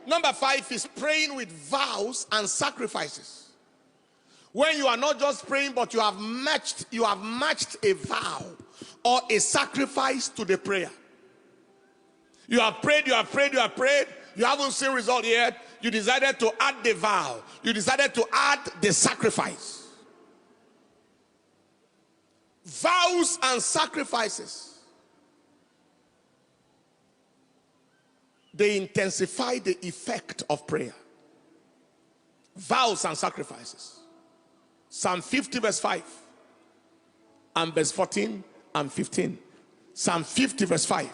Number 5 is praying with vows and sacrifices. When you are not just praying, but you have matched a vow or a sacrifice to the prayer. You have prayed, you haven't seen result yet. You decided to add the vow. You decided to add the sacrifice. Vows and sacrifices, they intensify the effect of prayer. Vows and sacrifices. Psalm 50 verse 5 and verse 14 and 15. Psalm 50 verse 5,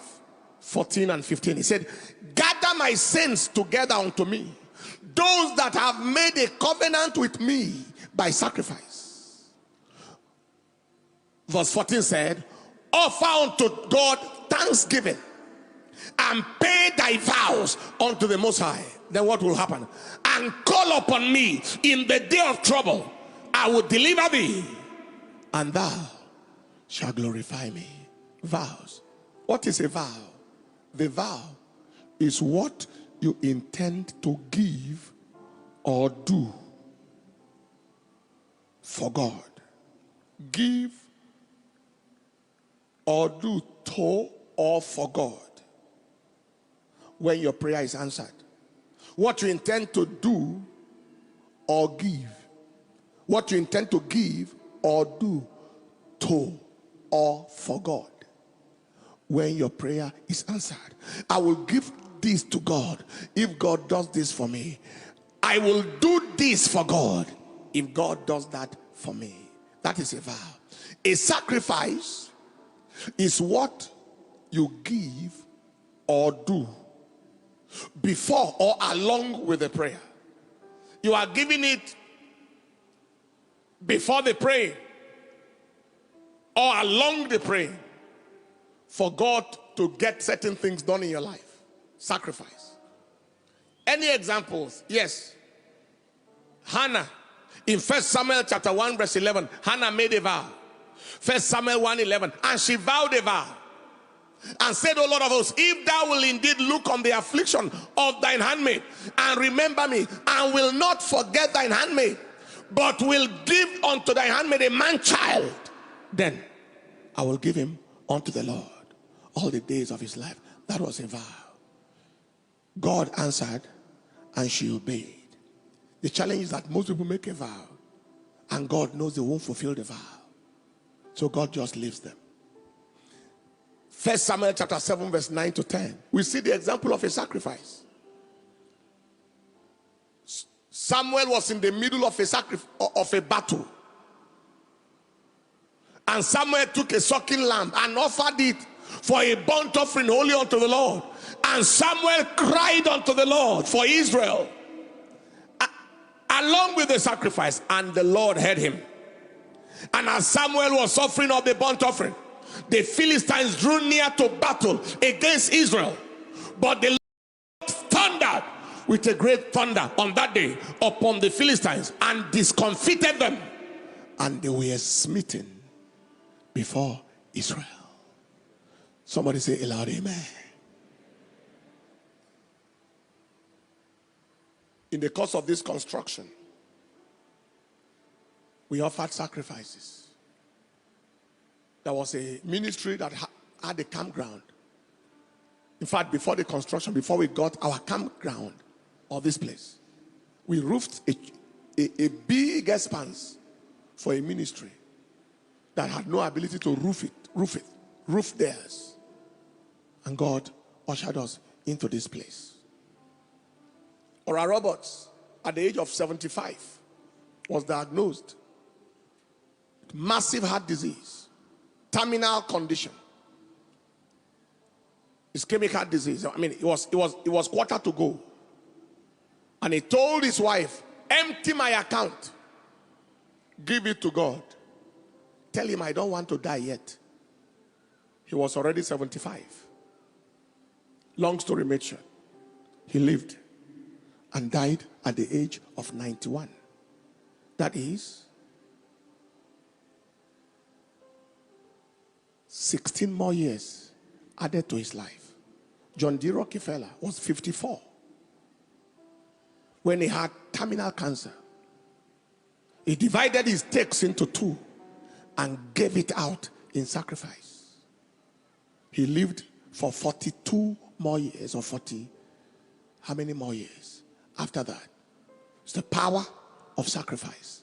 14 and 15. He said, gather my saints together unto me, those that have made a covenant with me by sacrifice. Verse 14 said, offer unto God thanksgiving and pay thy vows unto the Most High. Then what will happen? And call upon me in the day of trouble. I will deliver thee, and thou shalt glorify me. Vows. What is a vow? The vow is what you intend to give or do for God. Give or do to or for God when your prayer is answered. What you intend to do or give. What you intend to give or do to or for God when your prayer is answered. I will give this to God if God does this for me. I will do this for God if God does that for me. That is a vow. A sacrifice is what you give or do before or along with the prayer. You are giving it before the prayer or along the prayer for God to get certain things done in your life. Sacrifice. Any examples? Yes. Hannah, in 1 Samuel chapter 1 verse 11, Hannah made a vow. 1 Samuel 1:11, and she vowed a vow and said, O Lord of hosts, if thou will indeed look on the affliction of thine handmaid and remember me, and will not forget thine handmaid, but will give unto thy handmaid a man child, then I will give him unto the Lord all the days of his life. That was a vow. God answered and she obeyed. The challenge is that most people make a vow and God knows they won't fulfill the vow, so God just leaves them. 1 Samuel chapter 7 verse 9 to 10, we see the example of a sacrifice. Samuel was in the middle of a battle, and Samuel took a sucking lamb and offered it for a burnt offering holy unto the Lord. And Samuel cried unto the Lord for Israel along with the sacrifice, and the Lord heard him. And as Samuel was offering up the burnt offering, the Philistines drew near to battle against Israel, but the Lord thundered with a great thunder on that day upon the Philistines and discomfited them, and they were smitten before Israel. Somebody say aloud, amen. In the course of this construction, we offered sacrifices. There was a ministry that had a campground. In fact, before the construction, before we got our campground of this place, we roofed a big expanse for a ministry that had no ability to roof theirs. And God ushered us into this place. Ora Roberts, at the age of 75, was diagnosed with massive heart disease, terminal condition, ischemic heart disease. I mean, it was quarter to go, and he told his wife, "Empty my account, give it to God. Tell him I don't want to die yet." He was already 75. Long story made short, he lived and died at the age of 91. That is 16 more years added to his life. John D. Rockefeller was 54 when he had terminal cancer, he divided his takes into two and gave it out in sacrifice. He lived for 42 more years, or 40, how many more years after that? It's the power of sacrifice.